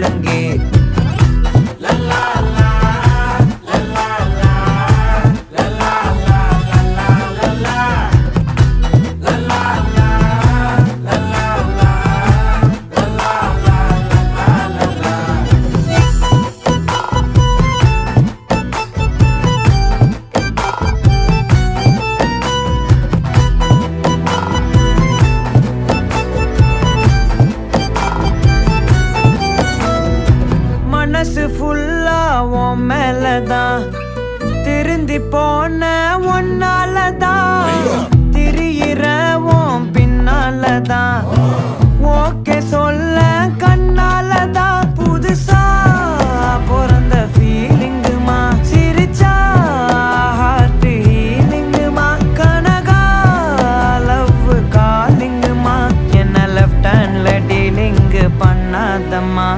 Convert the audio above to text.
முழங்கே. மனசு ஃபுல்லா உன் மேலதான், திருந்தி போன ஒன்னாலதான், திரியிற உன் பின்னாலதான், ஓகே சொல்ல கண்ணாலதான். புதுசா பிறந்த ஃபீலிங்குமா, சிரிச்சா ஹார்ட் ஹீலிங்குமா, கனகா லவ் காலிங்குமா, என்ன லெஃப்ட் ஹேண்ட்ல டீலிங்கு பண்ணாதம்மா.